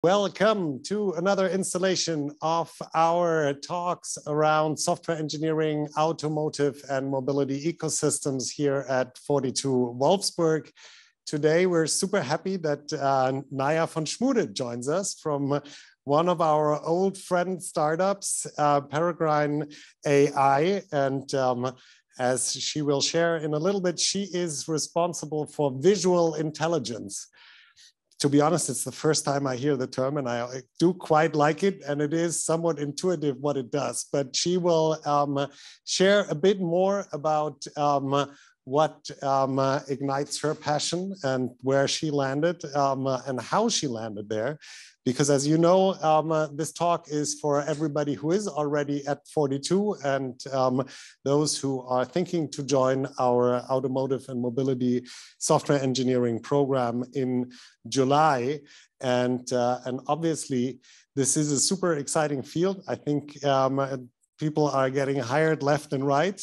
Welcome to another installation of our talks around software engineering, automotive, and mobility ecosystems here at 42 Wolfsburg. Today, we're super happy that Naja von Schmude joins us from one of our old friend startups, Peregrine.AI. And as she will share in a little bit, she is responsible for visual intelligence. To be honest, it's the first time I hear the term, and I do quite like it, and it is somewhat intuitive what it does. But she will share a bit more about what ignites her passion and where she landed and how she landed there. Because as you know, this talk is for everybody who is already at 42 and those who are thinking to join our automotive and mobility software engineering program in July. And obviously, this is a super exciting field. I think people are getting hired left and right.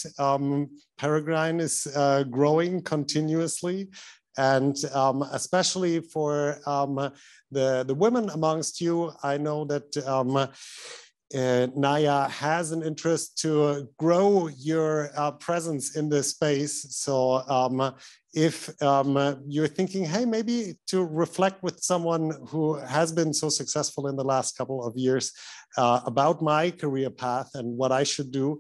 Peregrine is growing continuously. And especially for the women amongst you, I know that Naja has an interest to grow your presence in this space. So if you're thinking, hey, maybe to reflect with someone who has been so successful in the last couple of years about my career path and what I should do,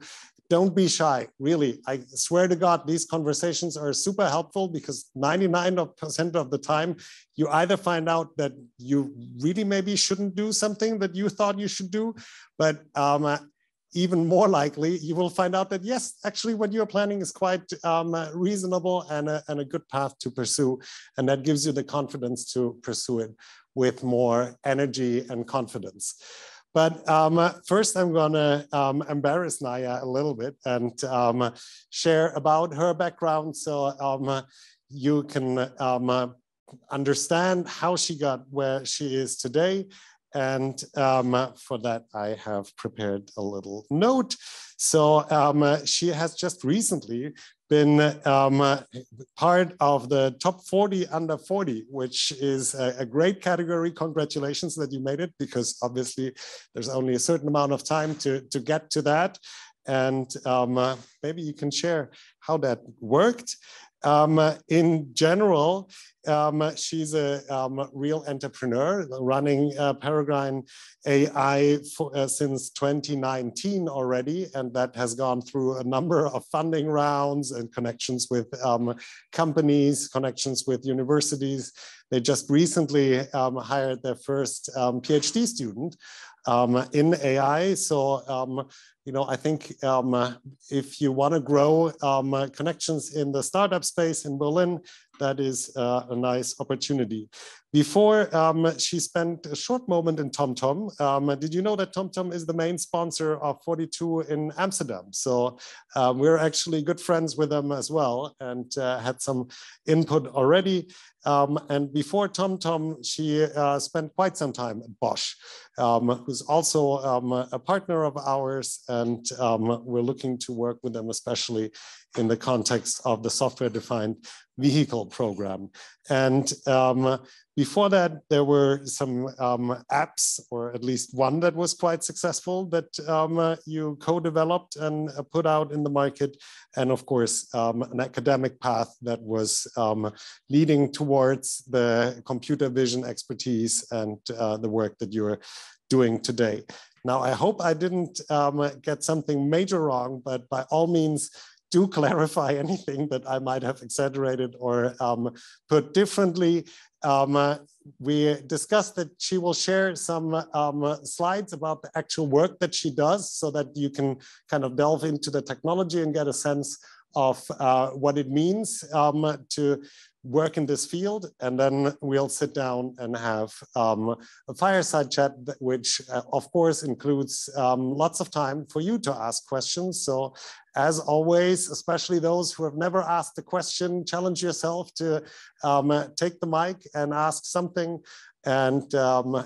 don't be shy, really. I swear to God, these conversations are super helpful because 99% of the time, you either find out that you really maybe shouldn't do something that you thought you should do, but even more likely, you will find out that, yes, actually what you're planning is quite reasonable and a good path to pursue. And that gives you the confidence to pursue it with more energy and confidence. But first, I'm going to embarrass Naja a little bit and share about her background so you can understand how she got where she is today. And for that, I have prepared a little note. So she has just recently been part of the top 40 under 40, which is a great category. Congratulations that you made it, because obviously there's only a certain amount of time to get to that. And maybe you can share how that worked. In general, she's a real entrepreneur running Peregrine.AI since 2019 already, and that has gone through a number of funding rounds and connections with companies, connections with universities. They just recently hired their first PhD student in AI. So, you know, I think if you want to grow connections in the startup space in Berlin, that is a nice opportunity. Before, she spent a short moment in TomTom. Did you know that TomTom is the main sponsor of 42 in Amsterdam? So we're actually good friends with them as well and had some input already. And before TomTom, she spent quite some time at Bosch, who's also a partner of ours. And we're looking to work with them, especially in the context of the software-defined vehicle program. And before that, there were some apps, or at least one that was quite successful that you co-developed and put out in the market. And of course, an academic path that was leading towards the computer vision expertise and the work that you're doing today. Now, I hope I didn't get something major wrong, but by all means, do clarify anything that I might have exaggerated or put differently. We discussed that she will share some slides about the actual work that she does so that you can kind of delve into the technology and get a sense of what it means to work in this field. And then we'll sit down and have a fireside chat, which of course includes lots of time for you to ask questions. So as always, especially those who have never asked a question, challenge yourself to take the mic and ask something. And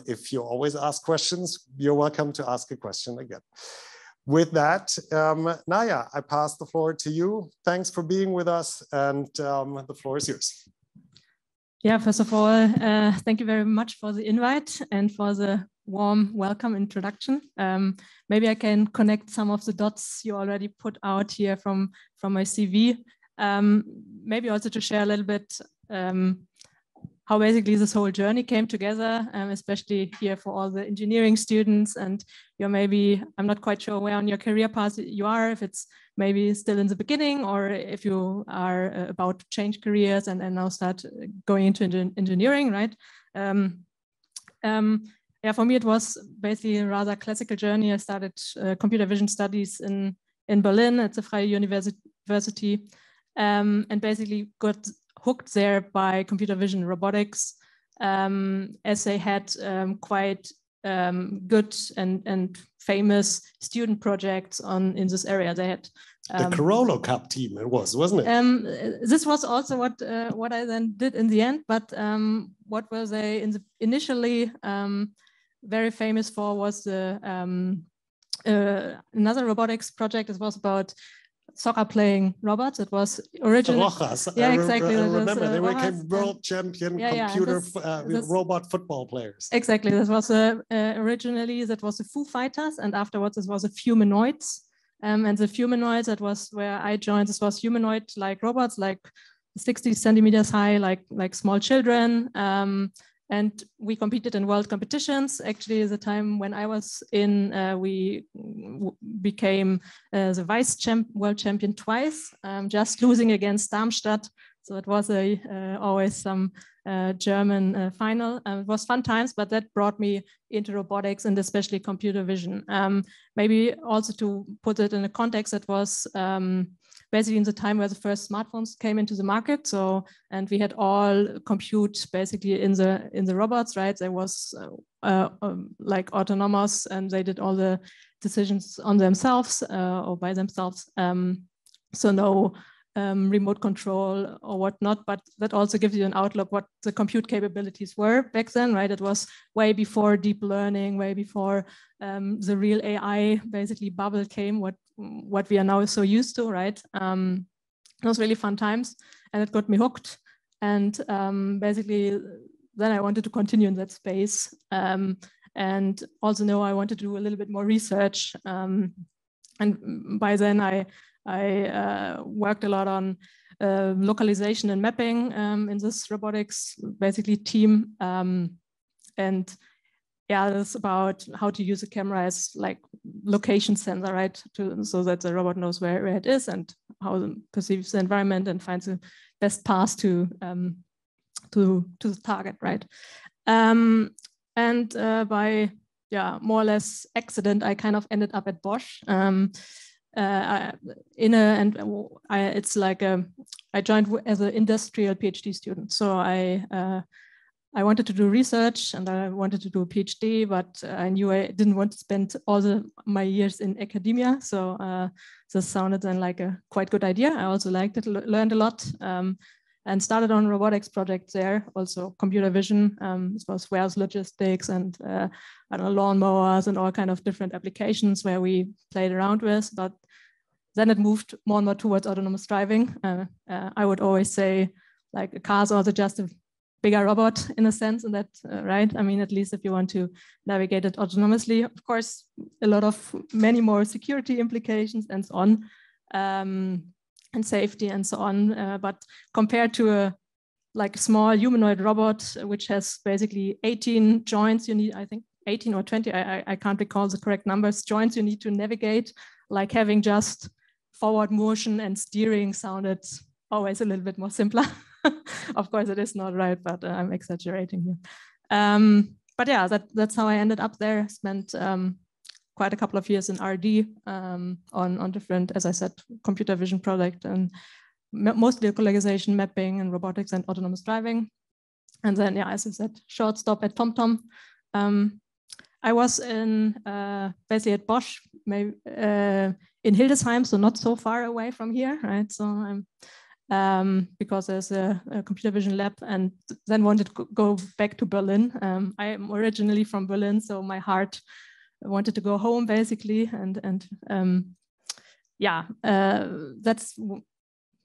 if you always ask questions, you're welcome to ask a question again. With that, Naja, I pass the floor to you. Thanks for being with us, and the floor is yours. Yeah, first of all, thank you very much for the invite and for the warm welcome introduction. Maybe I can connect some of the dots you already put out here from my CV. Maybe also to share a little bit how basically this whole journey came together, especially here for all the engineering students. And you're maybe, I'm not quite sure where on your career path you are, if it's maybe still in the beginning or if you are about to change careers and now start going into engineering, right? Yeah, for me, it was basically a rather classical journey. I started computer vision studies in Berlin at the Freie University and basically got hooked there by computer vision robotics, as they had quite good and famous student projects in this area. They had the Corolla Cup team. It was, wasn't it? This was also what I then did in the end. But what was they initially very famous for was the another robotics project. It was about soccer playing robots. It was originally yeah, exactly. I remember they became world champion computer robot football players. Exactly. This was originally that was the Foo Fighters, and afterwards it was the Humanoids. And the Humanoids, that was where I joined. This was humanoid like robots, like 60 centimeters high, like small children. And we competed in world competitions. Actually, the time when I was in, we became the world champion twice, just losing against Darmstadt. So it was always some German final. It was fun times, but that brought me into robotics and especially computer vision. Maybe also to put it in a context, that was basically in the time where the first smartphones came into the market. So, and we had all compute basically in the robots, right? There was like autonomous, and they did all the decisions on themselves or by themselves. So no remote control or whatnot, but that also gives you an outlook what the compute capabilities were back then, right? It was way before deep learning, way before the real AI basically bubble came, what we are now so used to, right? It was really fun times, and it got me hooked. And basically, then I wanted to continue in that space, and also know I wanted to do a little bit more research. And by then, I worked a lot on localization and mapping in this robotics basically team. And yeah, it's about how to use a camera as like location sensor, right? So that the robot knows where it is and how it perceives the environment and finds the best path to the target, right? And by more or less accident, I kind of ended up at Bosch. It's like I joined as an industrial PhD student. So I wanted to do research and I wanted to do a PhD, but I knew I didn't want to spend all my years in academia. So this sounded then like a quite good idea. I also liked it, learned a lot, and started on a robotics project there, also computer vision. This was warehouse logistics and I don't know, lawnmowers and all kind of different applications where we played around with. But then it moved more and more towards autonomous driving. I would always say like a car is also just a bigger robot in a sense, and that, right? I mean, at least if you want to navigate it autonomously, of course, many more security implications and so on, and safety and so on. But compared to a small humanoid robot, which has basically 18 joints, you need, I think 18 or 20, I can't recall the correct numbers, joints you need to navigate, like having just forward motion and steering sounded always a little bit more simpler. Of course, it is not, right, but I'm exaggerating here. But yeah, that's how I ended up there. Spent quite a couple of years in R&D on different, as I said, computer vision product and mostly localization, mapping, and robotics and autonomous driving. And then, yeah, as I said, short stop at TomTom. I was in basically at Bosch, maybe in Hildesheim, so not so far away from here, right? So I'm because there's a computer vision lab, and then wanted to go back to Berlin. I am originally from Berlin, so my heart wanted to go home basically, and yeah, that's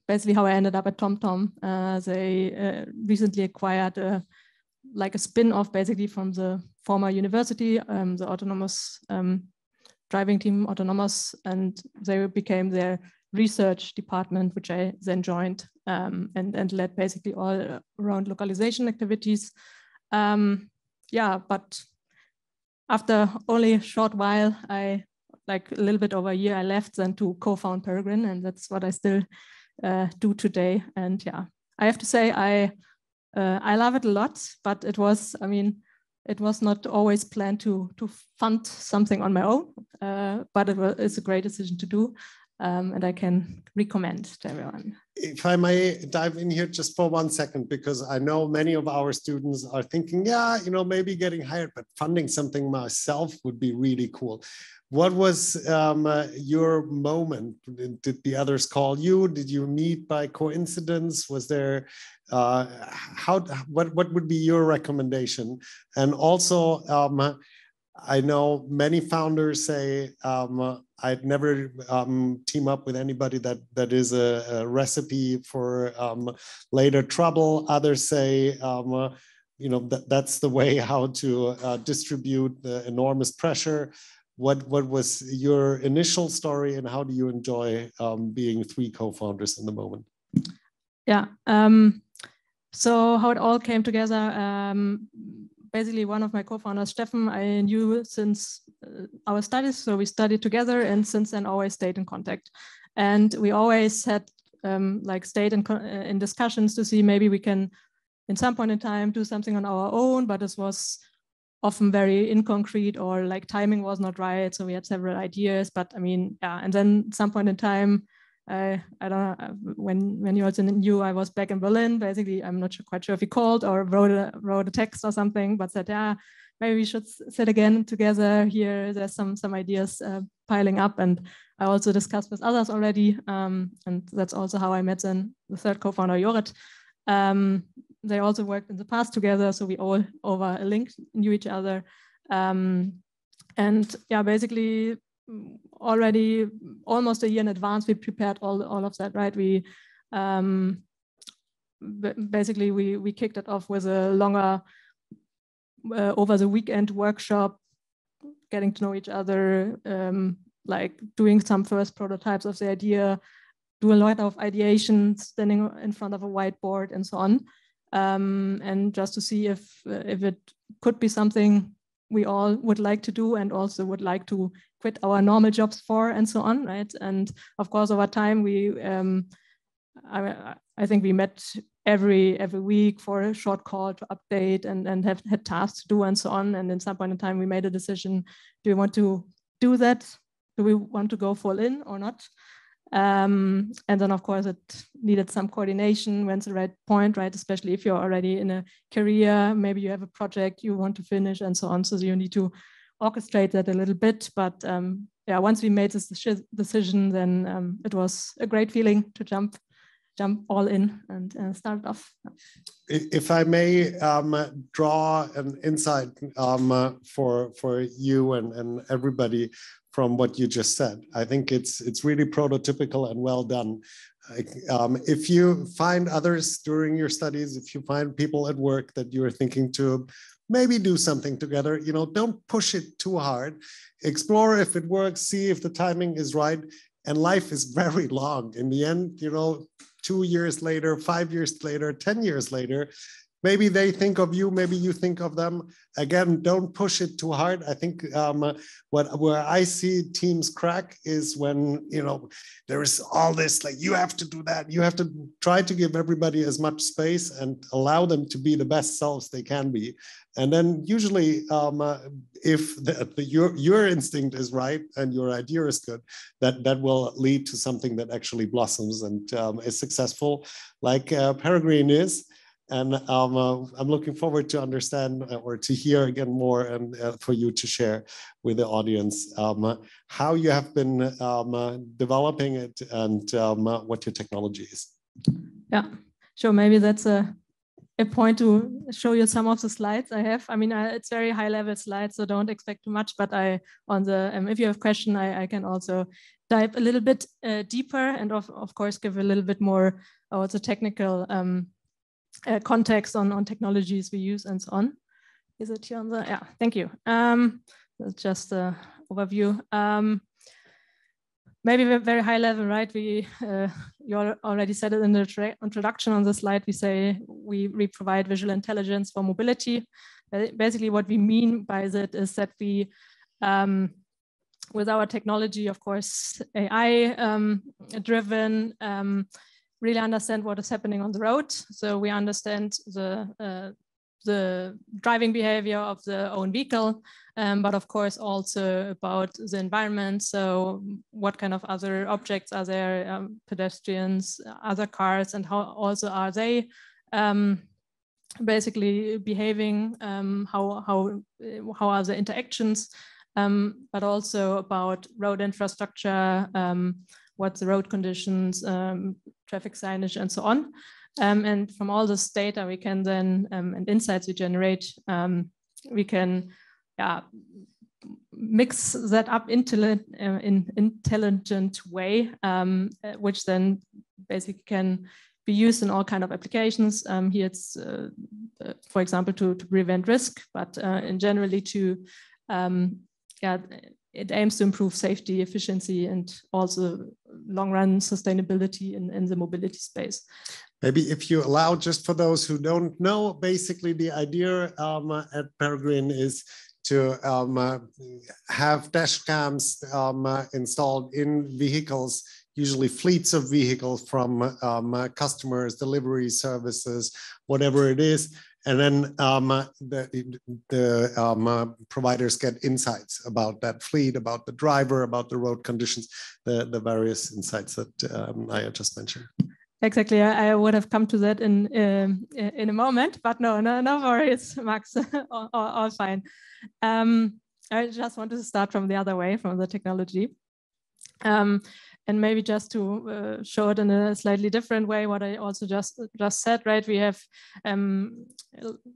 basically how I ended up at TomTom. They recently acquired like a spin-off basically from the former university, the autonomous driving team Autonomous, and they became their research department, which I then joined and led basically all around localization activities. Yeah, but after only a short while, like a little bit over a year, I left then to co-found Peregrine, and that's what I still do today. And yeah, I have to say I love it a lot, but it was, I mean, it was not always planned to fund something on my own, but it's a great decision to do, and I can recommend to everyone. If I may dive in here just for 1 second, because I know many of our students are thinking, yeah, you know, maybe getting hired, but funding something myself would be really cool. What was your moment? Did the others call you? Did you meet by coincidence? Was there, what would be your recommendation? And also, I know many founders say, I'd never team up with anybody that is a recipe for later trouble. Others say, you know, that's the way how to distribute the enormous pressure. What was your initial story, and how do you enjoy being 3 co-founders in the moment? Yeah, so how it all came together, basically one of my co-founders, Steffen, I knew since our studies, so we studied together, and since then always stayed in contact. And we always had like stayed in discussions to see maybe we can, in some point in time, do something on our own, but this was often very inconcrete, or like timing was not right. So we had several ideas, but I mean, yeah. And then at some point in time, I don't know, when you also knew I was back in Berlin, basically, I'm not quite sure if he called or wrote a text or something, but said, yeah, maybe we should sit again together here. There's some ideas piling up, and I also discussed with others already. And that's also how I met then the third co-founder, Jorrit. They also worked in the past together, so we all over a link knew each other. And yeah, basically already almost a year in advance, we prepared all of that, right? We basically we kicked it off with a longer over the weekend workshop, getting to know each other, like doing some first prototypes of the idea, do a lot of ideation, standing in front of a whiteboard and so on. And just to see if it could be something we all would like to do, and also would like to quit our normal jobs for, and so on, right? And of course, over time, we I think we met every week for a short call to update and have had tasks to do and so on. And at some point in time, we made a decision: do we want to do that? Do we want to go full in or not? And then, of course, it needed some coordination. When's the right point, right? Especially if you're already in a career, maybe you have a project you want to finish and so on. So you need to orchestrate that a little bit. But yeah, once we made this decision, then it was a great feeling to jump all in and start off. If I may draw an insight for you and everybody from what you just said, I think it's really prototypical and well done. If you find others during your studies, if you find people at work that you're thinking to maybe do something together, you know, don't push it too hard. Explore if it works, see if the timing is right. And life is very long. In the end, you know, 2 years later, 5 years later, 10 years later, maybe they think of you, maybe you think of them. Again, don't push it too hard. I think where I see teams crack is when, you know, there is all this, like, you have to do that. You have to try to give everybody as much space and allow them to be the best selves they can be. And then usually if your instinct is right and your idea is good, that will lead to something that actually blossoms and is successful, like Peregrine is. And I'm looking forward to understand or to hear again more, and for you to share with the audience how you have been developing it and what your technology is. Yeah, sure. Maybe that's a point to show you some of the slides I have. I mean, it's very high level slides, so don't expect too much, but if you have question, I can also dive a little bit deeper and of course give a little bit more also technical context on technologies we use and so on. Is it here on the, yeah, thank you. That's just an overview. Maybe very high level, right? You already said it in the introduction on the slide. We say we provide visual intelligence for mobility. Basically, what we mean by that is that we, with our technology, of course, AI driven, really understand what is happening on the road. So we understand the driving behavior of the own vehicle, but of course also about the environment. So what kind of other objects are there, pedestrians, other cars, and how also are they basically behaving, how are the interactions, but also about road infrastructure, what's the road conditions, traffic signage, and so on. And from all this data, we can then, and insights we generate, we can mix that up in intelligent way, which then basically can be used in all kind of applications. Here it's, for example, to prevent risk, but in generally to, it aims to improve safety, efficiency, and also long-run sustainability in the mobility space. Maybe if you allow, just for those who don't know, basically the idea at Peregrine is to have dash cams installed in vehicles, usually fleets of vehicles from customers, delivery services, whatever it is. And then the providers get insights about that fleet, about the driver, about the road conditions, the various insights that Naja just mentioned. Exactly, I would have come to that in a moment, but no worries, Max, all fine. I just want to start from the other way, from the technology. And maybe just to show it in a slightly different way, what I also just said, right? We have,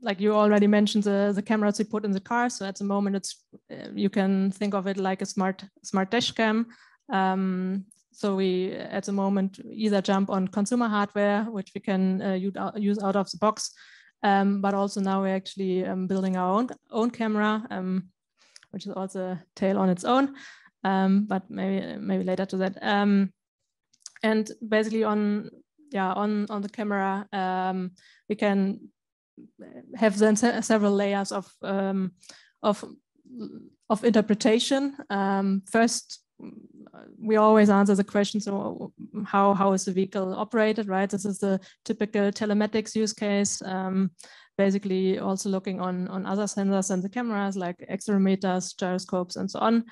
like you already mentioned, the cameras we put in the car. So at the moment, it's you can think of it like a smart dash cam. So we, at the moment, either jump on consumer hardware, which we can use out of the box, but also now we're actually building our own camera, which is also a tale on its own. But maybe later to that. And basically on the camera, we can have then several layers of interpretation. First, we always answer the question, so how is the vehicle operated, right? This is the typical telematics use case. Basically also looking on other sensors and the cameras like accelerometers, gyroscopes, and so on.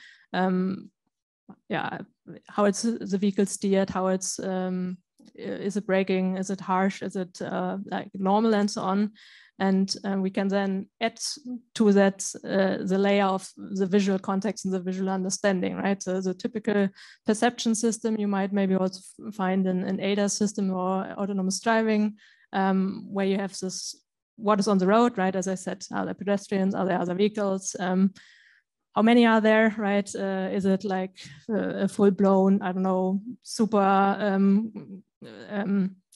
How it's the vehicle steered, how it's is it braking, is it harsh, is it like normal, and so on. And we can then add to that the layer of the visual context and the visual understanding, right? So the typical perception system you might maybe also find in an ADAS system or autonomous driving, where you have this, what is on the road, right? As I said, are there pedestrians, are there other vehicles? How many are there, right? Is it like a full-blown, I don't know, super,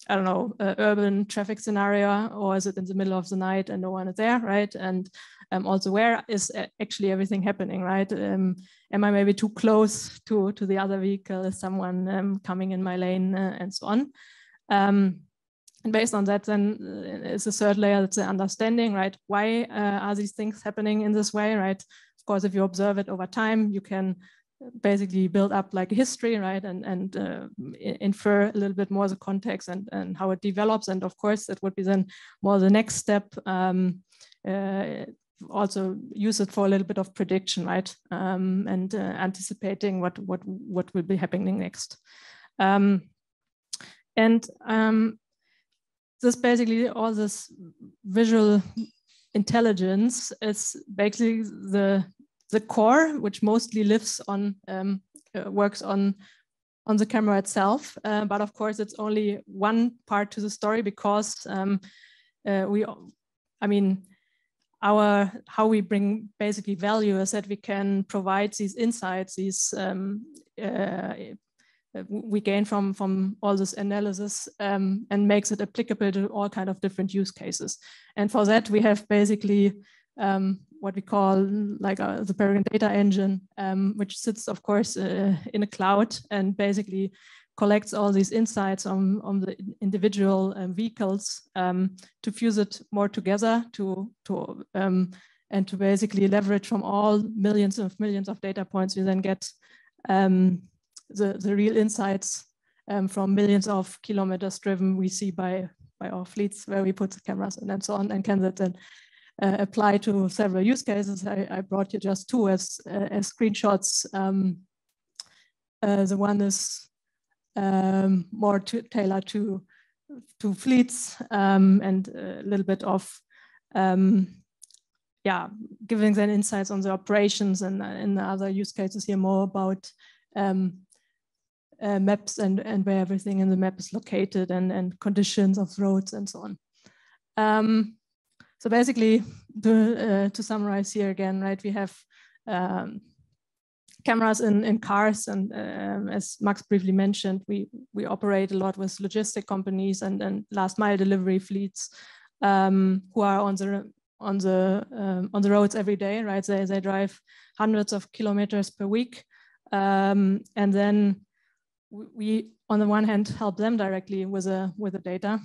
I don't know, urban traffic scenario, or is it in the middle of the night and no one is there, right? And also, where is actually everything happening, right? Am I maybe too close to the other vehicle? Is someone coming in my lane, and so on? And based on that, then is a third layer, that's the understanding, right? Why are these things happening in this way, right? Of course, if you observe it over time, you can basically build up like a history, right? And infer a little bit more the context and how it develops. And of course, it would be then more the next step, also use it for a little bit of prediction, right? And anticipating what will be happening next. This basically, all this visual intelligence is basically the core, which mostly lives on, works on the camera itself. But of course, it's only one part to the story, because I mean, how we bring basically value is that we can provide these insights, these we gain from all this analysis and makes it applicable to all kind of different use cases. And for that, we have basically what we call like the Peregrine.AI engine, which sits, of course, in a cloud and basically collects all these insights on the individual vehicles to fuse it more together and to basically leverage from all millions of data points. We then get the real insights from millions of kilometers driven we see by our fleets, where we put the cameras and so on, and can that then apply to several use cases. I brought you just two as screenshots. The one is more tailored to fleets and a little bit of giving them insights on the operations, and in the other use cases here more about maps and where everything in the map is located and conditions of roads and so on. So basically, to summarize here again, right, we have cameras in cars, and as Max briefly mentioned, we operate a lot with logistic companies and last mile delivery fleets who are on the roads every day, right? They drive hundreds of kilometers per week, and then we on the one hand help them directly with the data,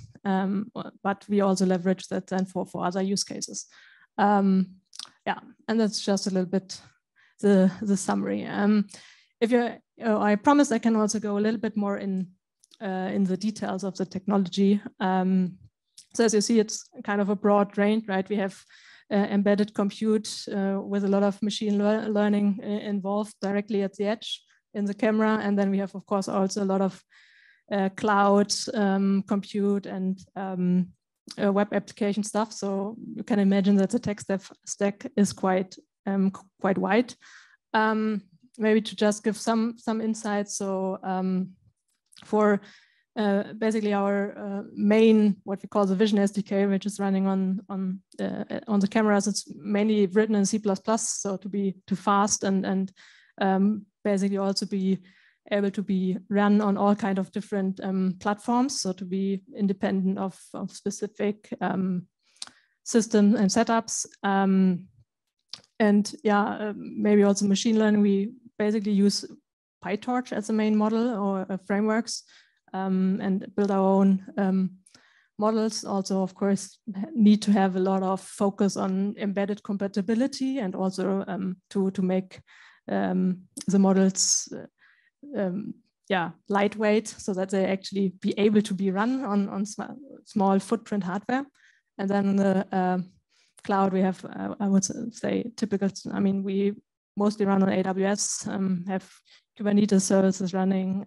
but we also leverage that then for other use cases. And that's just a little bit the summary. I promise I can also go a little bit more in the details of the technology. So as you see, it's kind of a broad range, right? We have embedded compute with a lot of machine learning involved directly at the edge in the camera. And then we have, of course, also a lot of cloud compute and web application stuff. So you can imagine that the tech stack is quite wide. Maybe to just give some insights. So for basically our main, what we call the Vision SDK, which is running on the cameras, it's mainly written in C++, so to be too fast and basically also be able to be run on all kind of different platforms, so to be independent of specific systems and setups. Maybe also machine learning. We basically use PyTorch as the main model or frameworks and build our own models. Also, of course, need to have a lot of focus on embedded compatibility and also to make the models lightweight so that they actually be able to be run on small footprint hardware. And then in the cloud, we have, I would say, typical, I mean, we mostly run on AWS, have Kubernetes services running,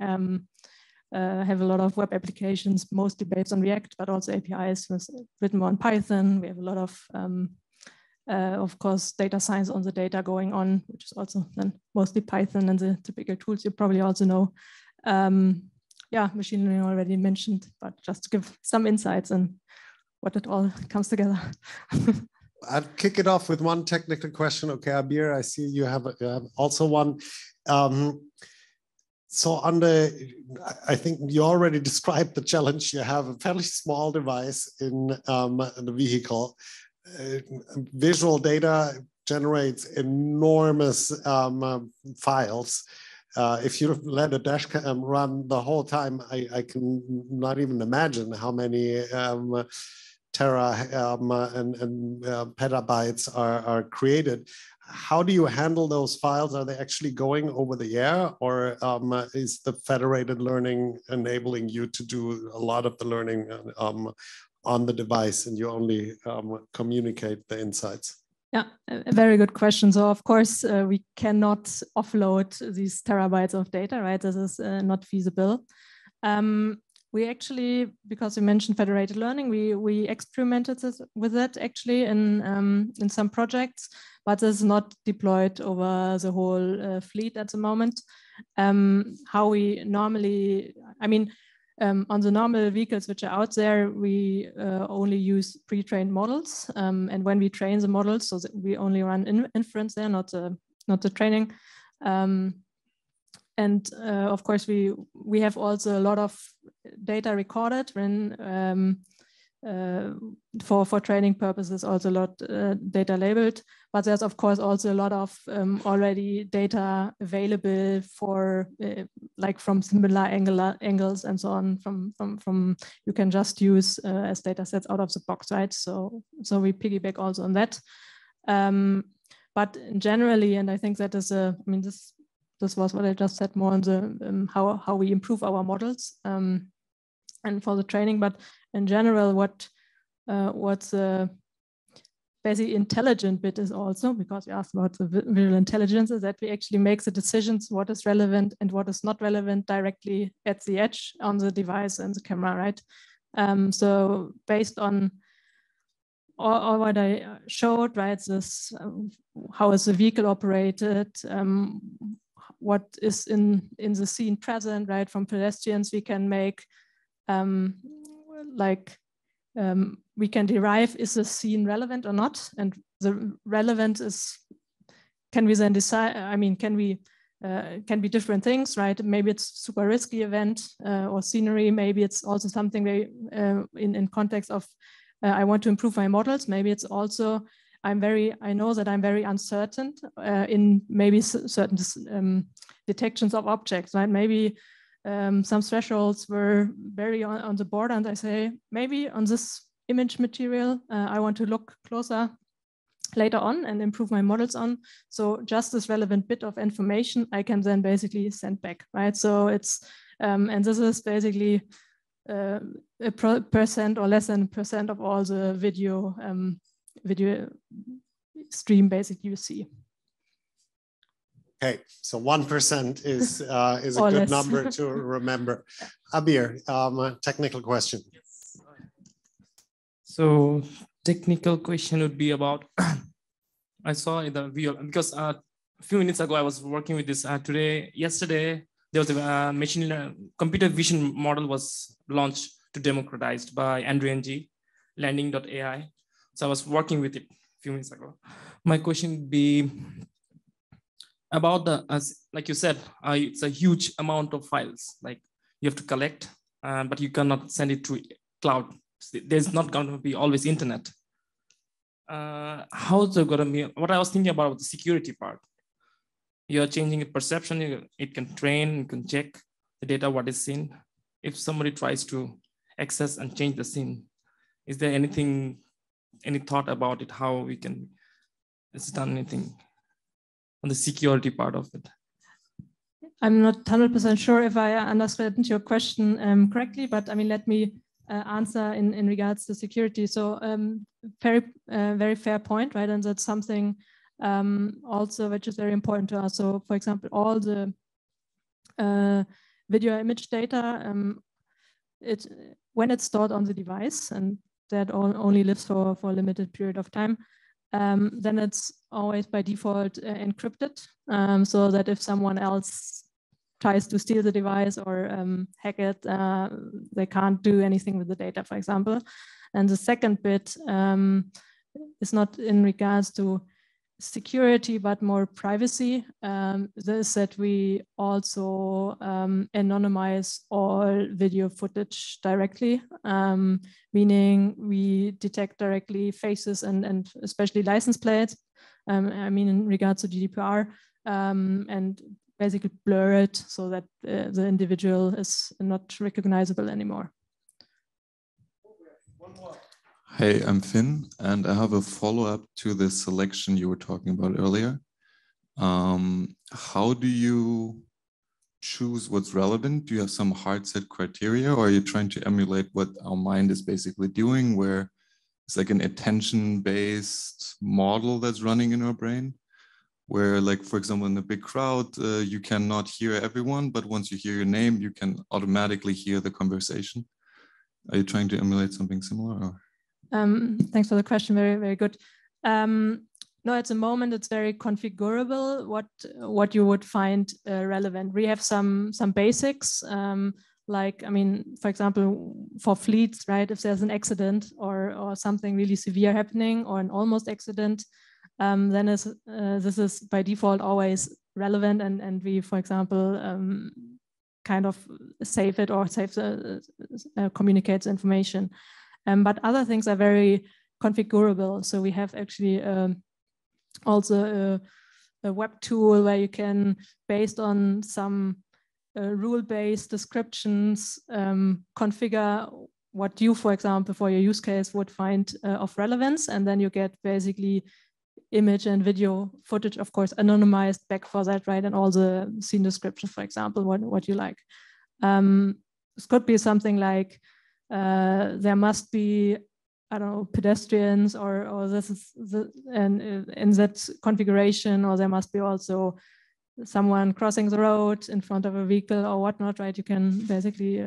have a lot of web applications, mostly based on React, but also APIs written more on Python. We have a lot of course, data science on the data going on, which is also then mostly Python and the typical tools you probably also know. Machine learning already mentioned, but just to give some insights on what it all comes together. I'd kick it off with one technical question. Okay, Abir, I see you have also one. So I think you already described the challenge. You have a fairly small device in the vehicle. Visual data generates enormous files. If you let a dash cam run the whole time, I can not even imagine how many tera and petabytes are created. How do you handle those files? Are they actually going over the air, or is the federated learning enabling you to do a lot of the learning on the device and you only communicate the insights? Yeah, a very good question. So of course, we cannot offload these terabytes of data, right? This is not feasible. We actually, because you mentioned federated learning, we experimented with it actually in some projects, but it's not deployed over the whole fleet at the moment. How we normally, I mean, on the normal vehicles which are out there, we only use pre-trained models. And when we train the models, so that we only run inference there, not the training. And of course, we have also a lot of data recorded when for training purposes, also a lot data labeled. But there's of course also a lot of already data available for like from similar angles and so on. From you can just use as data sets out of the box, right? So we piggyback also on that. But generally, and I think that is I mean this was what I just said more on the how we improve our models and for the training. But in general, what's basically intelligent bit is also, because you asked about the visual intelligence, is that we actually make the decisions what is relevant and what is not relevant directly at the edge on the device and the camera, right? So based on all what I showed, right, this how is the vehicle operated, what is in the scene present, right? From pedestrians, we can make we can derive, is the scene relevant or not? And the relevant is, can we then decide, I mean, can be different things, right? Maybe it's super risky event or scenery. Maybe it's also something very in context of, I want to improve my models. Maybe it's also, I know that I'm very uncertain in maybe certain detections of objects, right? Maybe some thresholds were very on the border, and I say, maybe on this image material, I want to look closer later on and improve my models on. So just this relevant bit of information, I can then basically send back, right? So it's, and this is basically a percent or less than % of all the video stream basically you see. Okay, so 1% is a good number to remember. Abir, technical question. So technical question would be about, I saw in the video, because a few minutes ago I was working with this yesterday, there was a computer vision model was launched to democratized by Andrew Ng, landing.ai. So I was working with it a few minutes ago. My question would be about like you said, it's a huge amount of files, like you have to collect, but you cannot send it to cloud. There's not going to be always internet. How's it going to be? What I was thinking about the security part. You're changing its perception. It can train, it can check the data, what is seen. If somebody tries to access and change the scene, is there any thought about it? How we can, it's done anything on the security part of it? I'm not 100% sure if I understood your question correctly, but I mean, let me answer in regards to security. So very fair point, right? And that's something also which is very important to us. So for example, all the video image data, when it's stored on the device, and that only lives for a limited period of time, then it's always by default encrypted, so that if someone else tries to steal the device or hack it, they can't do anything with the data, for example. And the second bit is not in regards to security, but more privacy. This that we also anonymize all video footage directly, meaning we detect directly faces and especially license plates. I mean, in regards to GDPR, and basically blur it so that the individual is not recognizable anymore. One more. Hey, I'm Finn, and I have a follow-up to the selection you were talking about earlier. How do you choose what's relevant? Do you have some hard set criteria, or are you trying to emulate what our mind is basically doing, where it's like an attention-based model that's running in our brain? Where, like, for example, in a big crowd, you cannot hear everyone, but once you hear your name, you can automatically hear the conversation. Are you trying to emulate something similar? Or? Thanks for the question. Very, very good. No, at the moment, it's very configurable what you would find relevant. We have some basics, Like, I mean, for example, for fleets, right? If there's an accident or something really severe happening or an almost accident, then this is by default always relevant, and we, for example, kind of save it or communicates information. But other things are very configurable. So we have actually also a web tool where you can, based on some rule-based descriptions, configure what you, for example, for your use case would find of relevance, and then you get basically image and video footage, of course, anonymized back for that, right? And all the scene description, for example, what you like. This could be something like there must be, I don't know, pedestrians, or this is and in that configuration, or there must be also someone crossing the road in front of a vehicle or whatnot, right? You can basically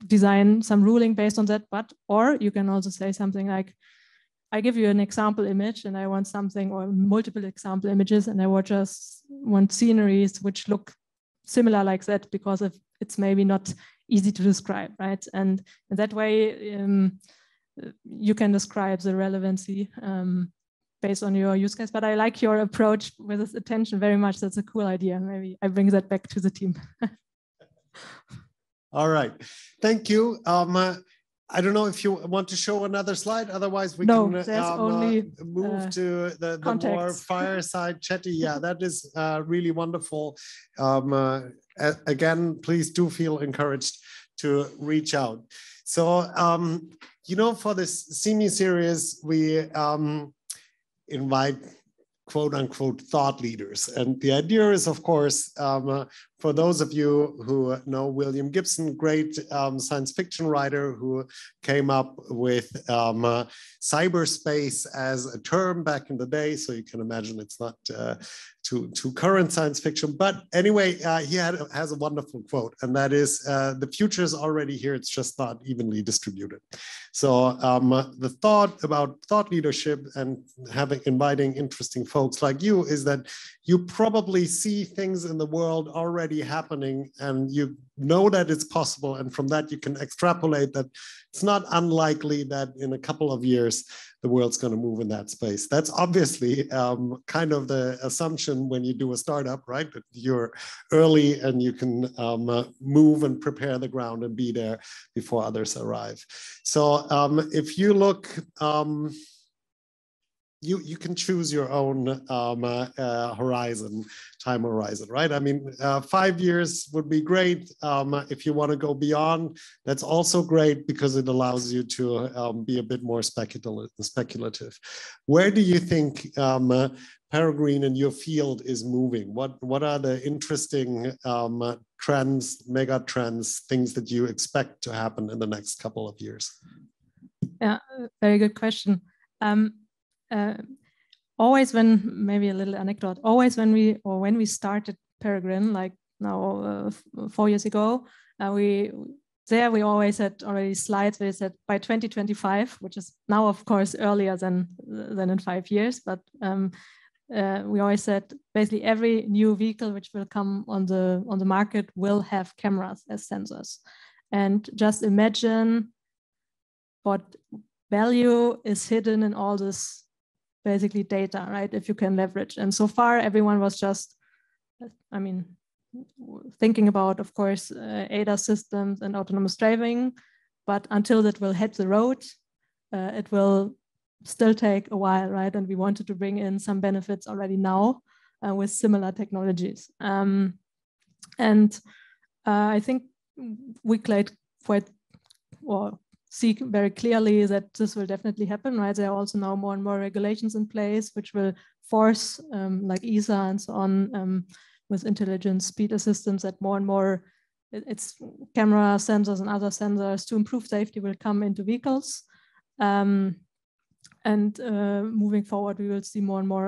design some ruling based on that, or you can also say something like, I give you an example image and I want something, or multiple example images, and I just want sceneries which look similar like that, because it's maybe not easy to describe, right? And in that way, you can describe the relevancy based on your use case. But I like your approach with this attention very much. That's a cool idea. Maybe I bring that back to the team. All right, thank you. I don't know if you want to show another slide. Otherwise, we can move to the more fireside chatty. Yeah, that is really wonderful. Again, please do feel encouraged to reach out. So, you know, for this semi-series, we invite quote unquote thought leaders. And the idea is, of course, for those of you who know William Gibson, great science fiction writer who came up with cyberspace as a term back in the day. So you can imagine it's not too current science fiction. But anyway, he has a wonderful quote, and that is, the future is already here, it's just not evenly distributed. So the thought about thought leadership and inviting interesting folks like you is that you probably see things in the world already happening, and you know that it's possible, and from that you can extrapolate that it's not unlikely that in a couple of years the world's going to move in that space. That's obviously kind of the assumption when you do a startup, right? That you're early and you can move and prepare the ground and be there before others arrive. So if you look, you can choose your own time horizon, right? I mean, 5 years would be great. If you want to go beyond, that's also great, because it allows you to be a bit more speculative. Where do you think Peregrine in your field is moving? What are the interesting trends, mega trends, things that you expect to happen in the next couple of years? Yeah, very good question. Always maybe a little anecdote, always when we started Peregrine, like now 4 years ago, we always had already slides where we said by 2025, which is now of course earlier than in 5 years, but we always said basically every new vehicle which will come on the market will have cameras as sensors. And just imagine what value is hidden in all this basically data, right? If you can leverage. And so far, everyone was just, I mean, thinking about, of course, ADAS systems and autonomous driving, but until that will hit the road, it will still take a while, right? And we wanted to bring in some benefits already now with similar technologies. I think we see very clearly that this will definitely happen, right? There are also now more and more regulations in place which will force, like ESA and so on, with intelligent speed assistance, that more and more it's camera sensors and other sensors to improve safety will come into vehicles. Moving forward, we will see more and more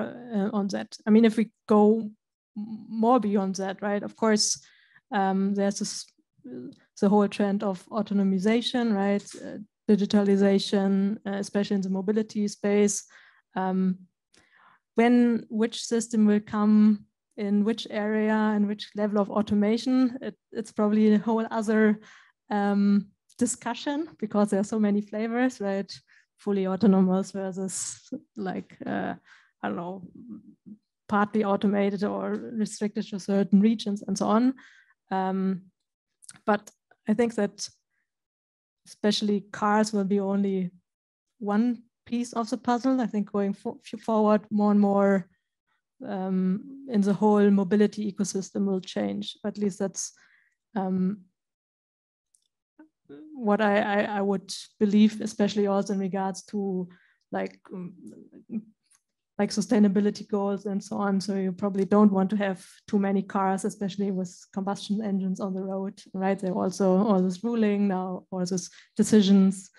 on that. I mean, if we go more beyond that, right? Of course, there's the whole trend of autonomization, right? Digitalization, especially in the mobility space. Which system will come in which area and which level of automation, it's probably a whole other discussion, because there are so many flavors, right? Fully autonomous versus like, I don't know, partly automated or restricted to certain regions and so on. But I think that especially cars will be only one piece of the puzzle. I think going forward, more and more in the whole mobility ecosystem will change. At least that's what I would believe, especially also in regards to like sustainability goals and so on. So you probably don't want to have too many cars, especially with combustion engines on the road, right? There are also all this ruling now, all these decisions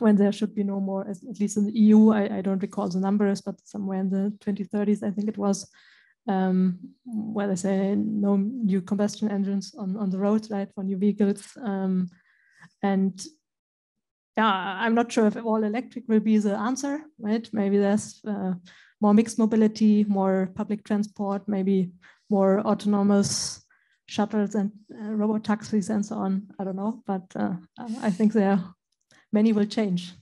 when there should be no more, at least in the EU, I don't recall the numbers, but somewhere in the 2030s, I think it was, where they say no new combustion engines on the roads, right, for new vehicles. And yeah, I'm not sure if all electric will be the answer, right? Maybe there's more mixed mobility, more public transport, maybe more autonomous shuttles and robot taxis and so on. I don't know, but I think many will change.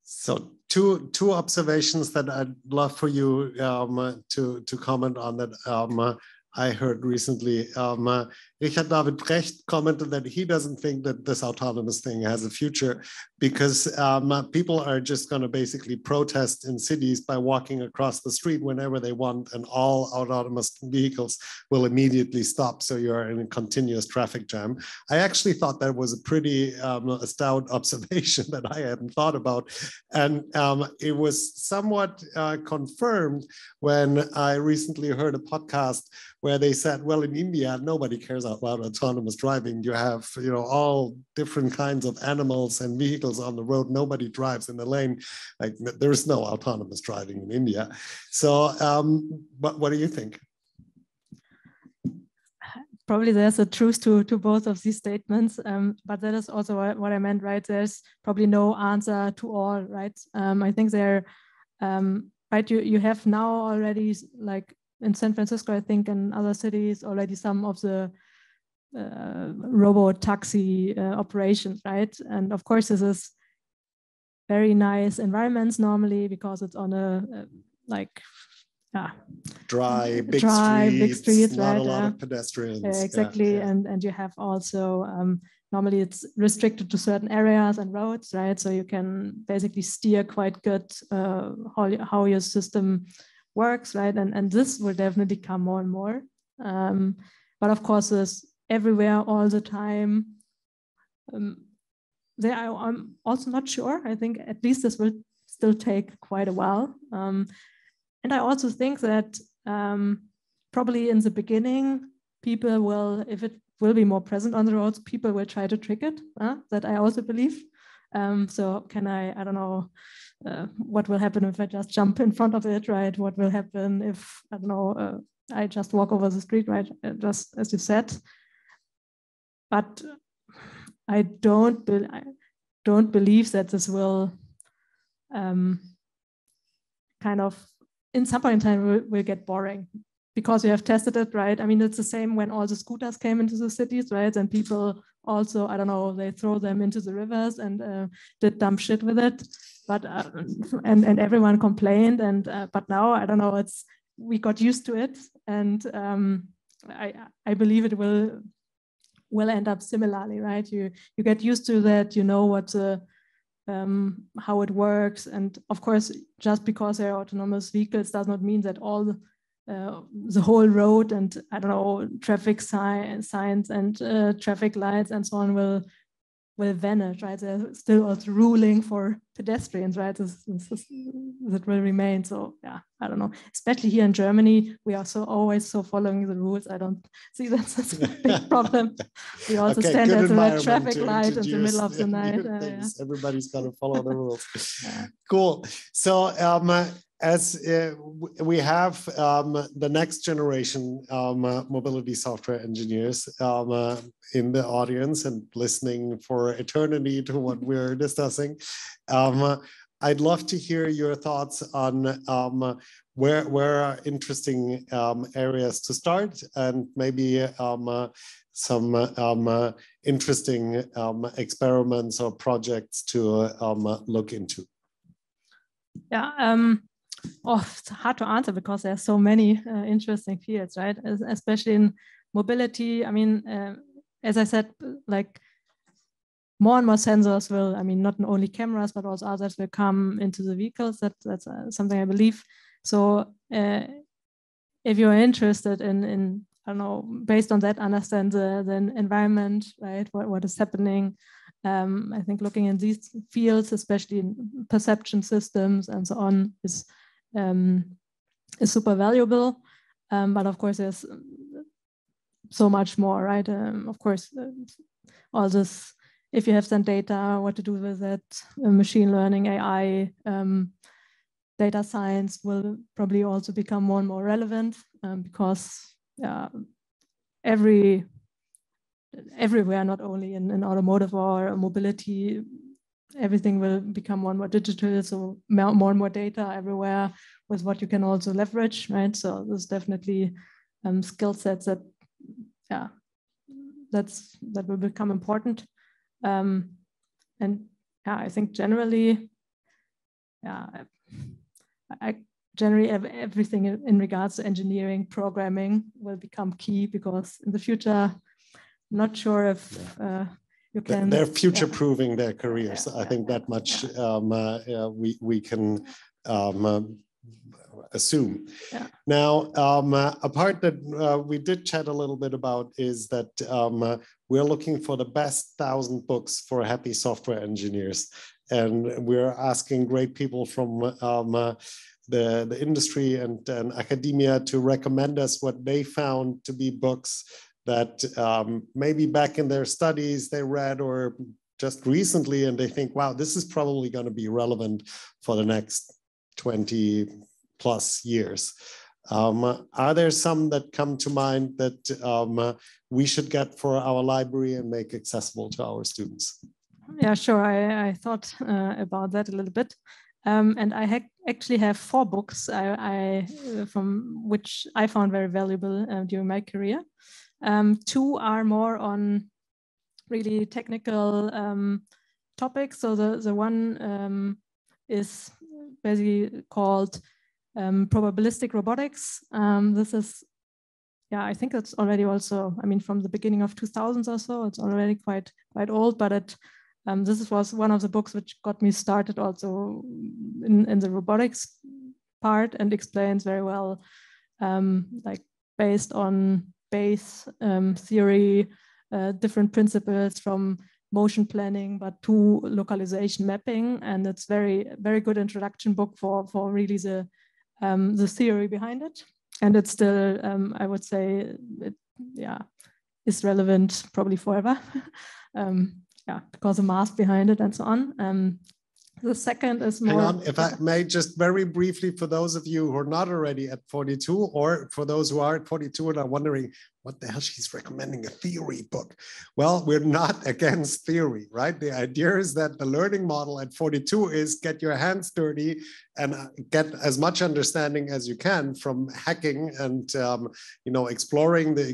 So two observations that I'd love for you to comment on that I heard recently. Richard David Brecht commented that he doesn't think that this autonomous thing has a future, because people are just going to basically protest in cities by walking across the street whenever they want, and all autonomous vehicles will immediately stop. So you're in a continuous traffic jam. I actually thought that was a pretty stout observation that I hadn't thought about. And it was somewhat confirmed when I recently heard a podcast where they said, well, in India, nobody cares about autonomous driving. You have, all different kinds of animals and vehicles on the road. Nobody drives in the lane. Like, there is no autonomous driving in India. So, but what do you think? Probably there's a truth to both of these statements, but that is also what I meant, right? There's probably no answer to all, right? I think right, you have now already, like in San Francisco, I think, and other cities already, some of the robot taxi operations, right? And of course, this is very nice environments normally, because it's on a dry, big streets, not a lot of pedestrians. Exactly, yeah. And you have also normally it's restricted to certain areas and roads, right? So you can basically steer quite good how your system works, right? And this will definitely come more and more. But of course, there's everywhere all the time. I'm also not sure. I think at least this will still take quite a while. And I also think that probably in the beginning, people will, if it will be more present on the roads, people will try to trick it. That I also believe. So I don't know, what will happen if I just jump in front of it, right? What will happen if, I don't know, I just walk over the street, right? Just as you said. But I don't believe that this will kind of, in some point in time, will get boring, because we have tested it, right? I mean, it's the same when all the scooters came into the cities, right? And people also, I don't know, they throw them into the rivers and did dumb shit with it. But and everyone complained, and but now, I don't know, we got used to it, and I believe it will end up similarly, right? You get used to that, you know what how it works, and of course, just because they're autonomous vehicles does not mean that all the whole road and, I don't know, traffic signs and traffic lights and so on will vanish, right? There's still also ruling for pedestrians, right? That will remain. So yeah, I don't know. Especially here in Germany, we are always following the rules. I don't see that's a big problem. We also stand at the red traffic light in the middle of the night. Everybody's got to follow the rules. Cool. So as we have the next generation mobility software engineers in the audience and listening for eternity to what we're discussing, I'd love to hear your thoughts on where are interesting areas to start, and maybe some interesting experiments or projects to look into. Yeah, it's hard to answer because there's so many interesting fields, right? Especially in mobility. I mean, as I said, like more and more sensors will, I mean, not only cameras, but also others will come into the vehicles. That's something I believe. So if you're interested in I don't know, based on that, understand the environment, right? What is happening? I think looking in these fields, especially in perception systems and so on, is super valuable. But of course, there's so much more, right? Of course, all this, if you have some data, what to do with it, machine learning, AI, data science will probably also become more and more relevant because everywhere, not only in automotive or mobility, everything will become more and more digital. So more and more data everywhere with what you can also leverage, right? So there's definitely skill sets that, that will become important. And I think generally, I generally everything in regards to engineering, programming will become key, because in the future, I'm not sure if you can. They're future-proofing their careers. I think that much we can assume. Now, a part that we did chat a little bit about is that we're looking for the best 1,000 books for happy software engineers. And we're asking great people from the industry and academia to recommend us what they found to be books that maybe back in their studies they read, or just recently, and they think, wow, this is probably going to be relevant for the next 20 plus years. Are there some that come to mind that we should get for our library and make accessible to our students? Yeah, sure. I thought about that a little bit. And I actually have 4 books from which I found very valuable during my career. 2 are more on really technical topics. So the one is basically called probabilistic robotics. This is, I think it's already also, I mean, from the beginning of 2000s or so. It's already quite old, but this was one of the books which got me started also in the robotics part, and explains very well, like based on Bayes theory, different principles from motion planning, but to localization mapping. And it's very, very good introduction book for really the theory behind it. And it's still, I would say, it is relevant probably forever. Because of math behind it and so on. The second is more. Hang on, if I may just very briefly, for those of you who are not already at 42, or for those who are at 42 and are wondering what the hell she's recommending a theory book. Well, we're not against theory, right? The idea is that the learning model at 42 is get your hands dirty and get as much understanding as you can from hacking and exploring the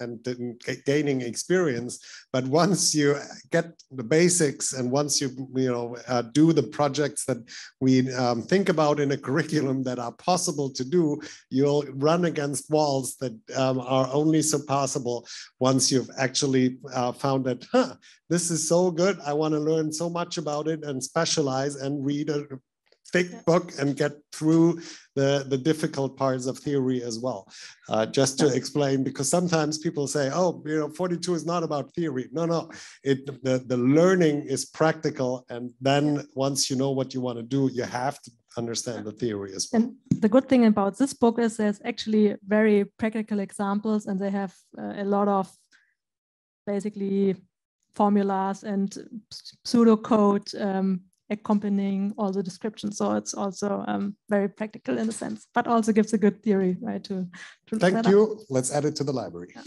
and gaining experience. But once you get the basics, and once you do the projects that we think about in a curriculum that are possible to do, you'll run against walls that are only so possible once you've actually found that, this is so good, I want to learn so much about it and specialize and read a thick book and get through the difficult parts of theory as well. Just to explain, because sometimes people say, 42 is not about theory. No, the learning is practical. And then once you know what you want to do, you have to understand the theory as well. And the good thing about this book is there's actually very practical examples, and they have a lot of basically formulas and pseudocode accompanying all the descriptions. So it's also very practical in a sense, but also gives a good theory, right? Thank you. Let's add it to the library. Yeah.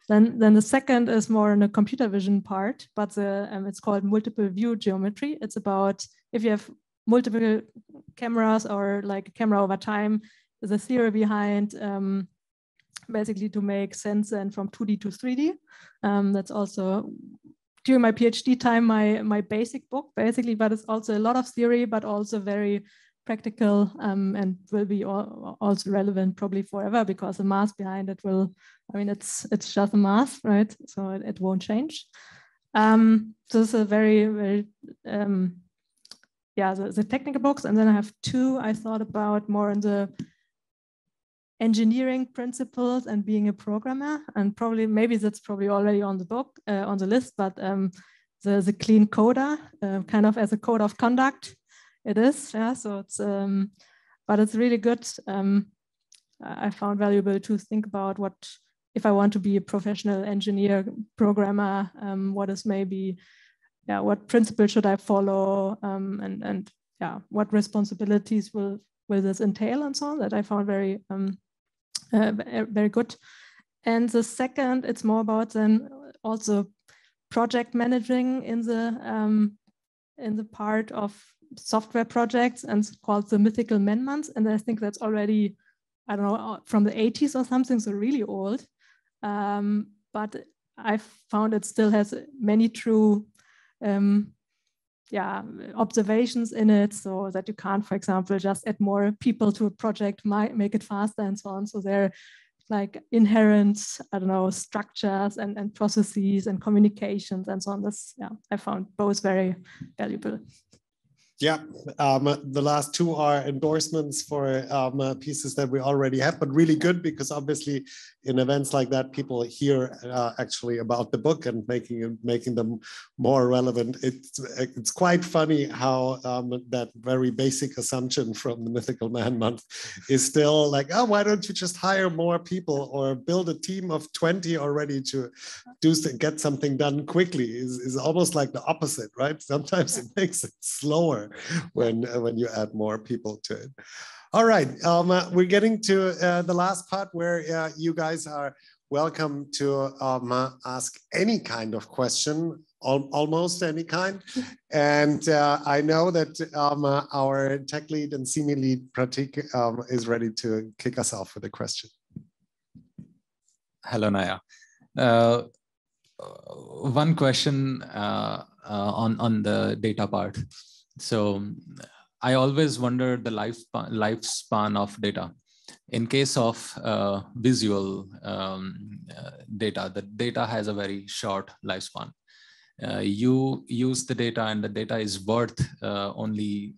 Then the second is more in the computer vision part, but it's called multiple view geometry. It's about if you have multiple cameras or like a camera over time. The theory behind basically to make sense and from 2D to 3D. That's also during my PhD time, my basic book basically, but it's also a lot of theory, but also very practical and will be also relevant probably forever because the math behind it will, I mean, it's just a math, right? So it won't change. So it's a very, very, yeah, the technical books. And then I have two I thought about more in the engineering principles and being a programmer, and probably maybe that's probably already on the book on the list, but the clean coder kind of as a code of conduct, it is, yeah. So it's but it's really good. I found valuable to think about what if I want to be a professional engineer programmer, what is maybe, yeah, what principle should I follow, and yeah, what responsibilities will this entail and so on, that I found very very good. And the second, it's more about then also project managing in the part of software projects, and it's called the mythical man months. And I think that's already, I don't know, from the 80s or something, so really old. But I found it still has many true yeah, observations in it, so that you can't, for example, just add more people to a project, might make it faster and so on. So they're like inherent, I don't know, structures and processes and communications and so on. This, yeah, I found both very valuable. Yeah, the last two are endorsements for pieces that we already have, but really good because obviously in events like that, people hear actually about the book and making them more relevant. It's quite funny how that very basic assumption from the Mythical Man Month is still like, oh, why don't you just hire more people or build a team of 20 already to get something done quickly? Is almost like the opposite, right? Sometimes it makes it slower when you add more people to it. All right, we're getting to the last part where you guys are welcome to ask any kind of question, almost any kind. And I know that our tech lead and CME lead, Pratik, is ready to kick us off with a question. Hello, Naya. One question on the data part. So I always wonder the lifespan of data. In case of visual data, the data has a very short lifespan. You use the data and the data is worth only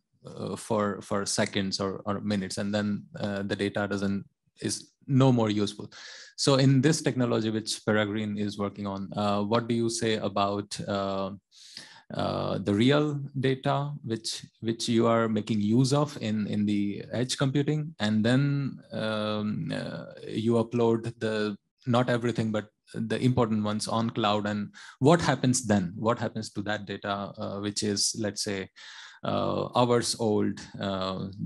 for seconds or minutes, and then the data is no more useful. So in this technology which Peregrine is working on, what do you say about the real data which you are making use of in the edge computing, and then you upload not everything but the important ones on cloud, and what happens then? What happens to that data which is, let's say, hours old,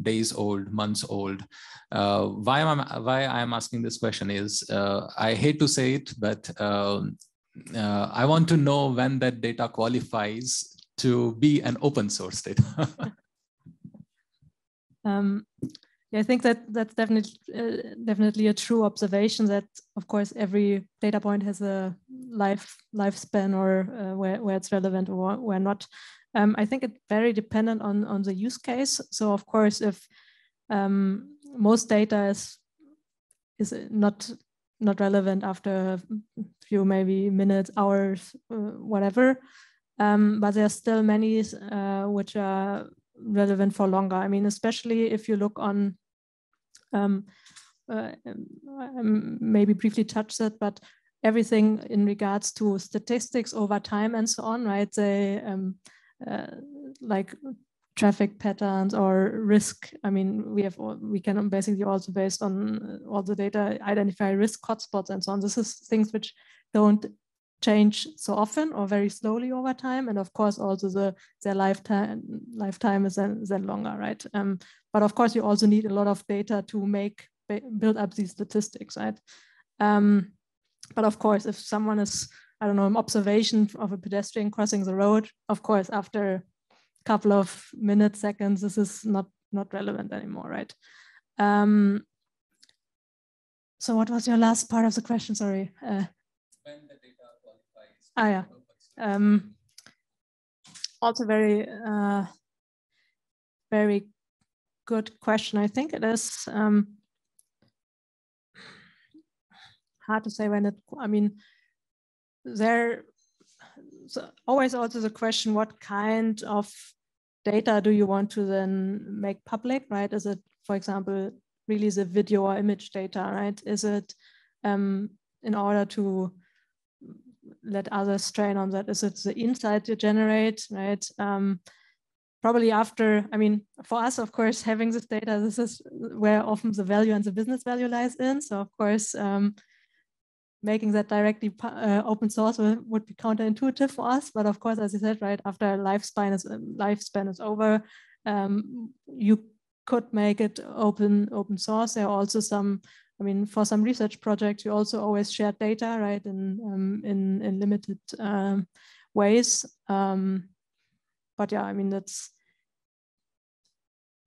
days old, months old? Why I am asking this question is, I hate to say it, but I want to know when that data qualifies to be an open source data. Yeah, I think that's definitely a true observation, that of course every data point has a lifespan, or where it's relevant or where not. I think it's very dependent on the use case. So of course, if most data is not relevant after a few maybe minutes, hours, whatever, but there are still many which are relevant for longer. I mean, especially if you look on, maybe briefly touched that, but everything in regards to statistics over time and so on, right? They like traffic patterns or risk. I mean, we can basically also, based on all the data, identify risk hotspots and so on. This is things which don't change so often or very slowly over time, and of course also their lifetime is then longer, right? But of course you also need a lot of data to build up these statistics, right? But of course, if someone is, I don't know, an observation of a pedestrian crossing the road, of course after a couple of minutes, seconds, this is not relevant anymore, right? So what was your last part of the question? Sorry. When the data qualifies. Yeah. Also very good question. I think it is hard to say when it, I mean, there's always also the question, what kind of data do you want to then make public, right? Is it, for example, really the video or image data, right? Is it in order to let others train on that? Is it the insight you generate, right? Probably after, I mean, for us, of course, having this data, this is where often the value and the business value lies in. So of course, making that directly open source would be counterintuitive for us. But of course, as you said, right, after lifespan is over, you could make it open source. There are also some, I mean, for some research projects, you also always share data, right, in limited ways. But yeah, I mean,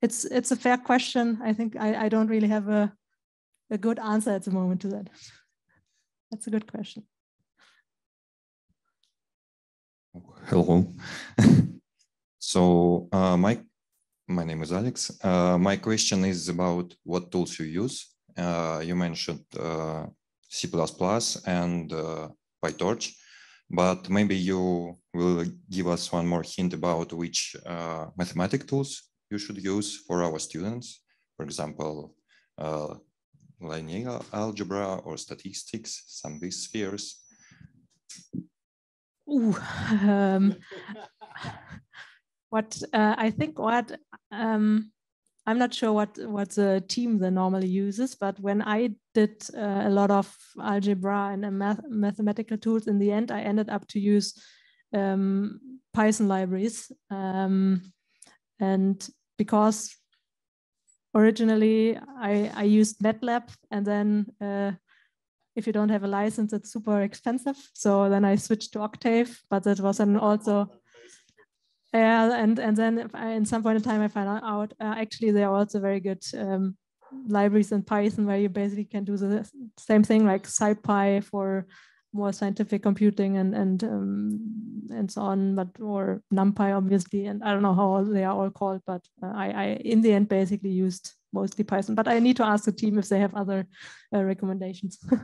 it's a fair question. I think I don't really have a good answer at the moment to that. That's a good question. Hello. So my name is Alex. My question is about what tools you use. You mentioned C++ and PyTorch, but maybe you will give us one more hint about which mathematical tools you should use for our students. For example, linear algebra or statistics, some of these spheres. Ooh, I think I'm not sure what the team then normally uses, but when I did a lot of algebra and mathematical tools, in the end, I ended up to use Python libraries. And because originally I used MATLAB, and then if you don't have a license, it's super expensive. So then I switched to Octave, but that was then also, and then in some point in time I found out actually there are also very good libraries in Python where you basically can do the same thing, like SciPy for more scientific computing and so on, but or NumPy obviously, and I don't know how they are all called, but I in the end basically used mostly Python. But I need to ask the team if they have other recommendations. Well,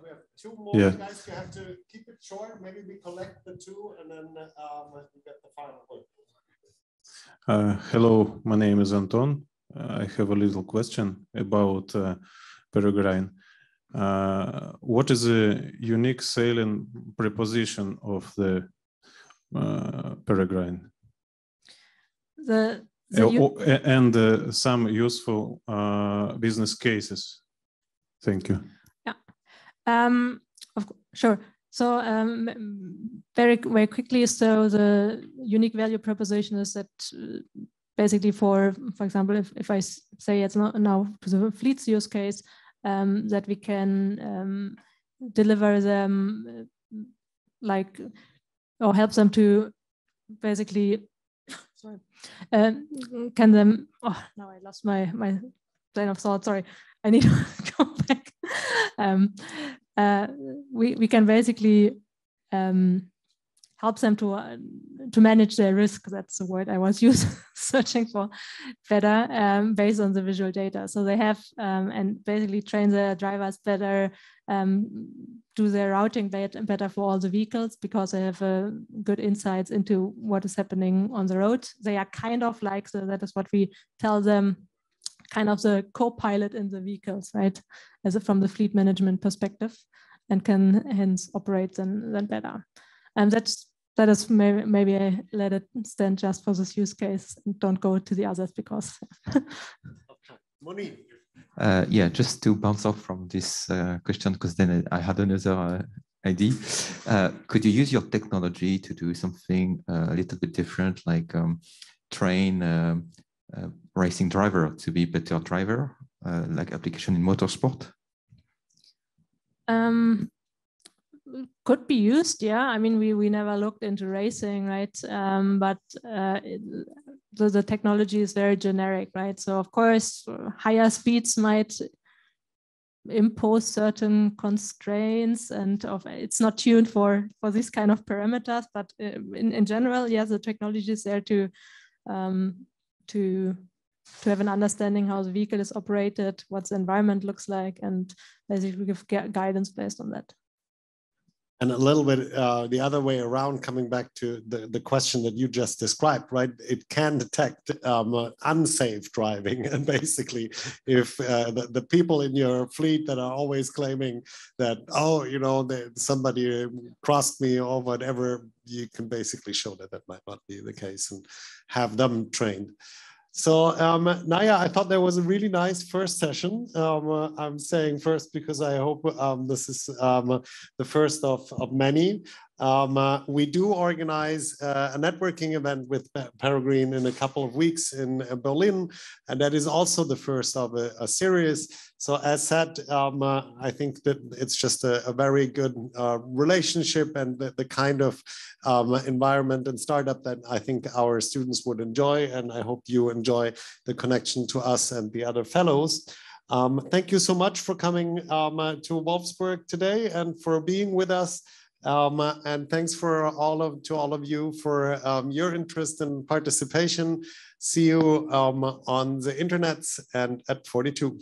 we have two more guys. You have to keep it short. Maybe we collect the two and then we get the final one. Hello, my name is Anton. I have a little question about Peregrine. What is the unique selling proposition of the Peregrine? And some useful business cases. Thank you. Yeah, sure. So very quickly, so the unique value proposition is that basically for example, if I say it's not now to the fleets use case, that we can deliver them like, or help them to basically, sorry, can them, oh, now I lost my train of thought, sorry, I need to go back. We can basically help them to manage their risk. That's the word I was searching for better, based on the visual data. So they have and basically train their drivers better, do their routing better for all the vehicles because they have good insights into what is happening on the road. They are kind of like, so that is what we tell them, kind of the co-pilot in the vehicles, right? From the fleet management perspective, and can hence operate them better. And that is maybe I let it stand just for this use case and don't go to the others because. Yeah, just to bounce off from this question, because then I had another idea. Could you use your technology to do something a little bit different, like train racing driver to be better driver, like application in motorsport? could be used, yeah. I mean, we never looked into racing, right? But the technology is very generic, right? So of course, higher speeds might impose certain constraints, and it's not tuned for this kind of parameters. But in general, yeah, the technology is there to have an understanding how the vehicle is operated, what the environment looks like, and basically give guidance based on that. And a little bit the other way around, coming back to the question that you just described, right? It can detect unsafe driving. And basically, if the people in your fleet that are always claiming that, oh, you know, somebody crossed me or whatever, you can basically show that that might not be the case and have them trained. So Naja, I thought that was a really nice first session. I'm saying first because I hope this is the first of many. We do organize a networking event with Peregrine in a couple of weeks in Berlin, and that is also the first of a series. So as said, I think that it's just a very good relationship and the kind of environment and startup that I think our students would enjoy, and I hope you enjoy the connection to us and the other fellows. Thank you so much for coming to Wolfsburg today and for being with us. And thanks to all of you for your interest and participation. See you on the internet and at 42.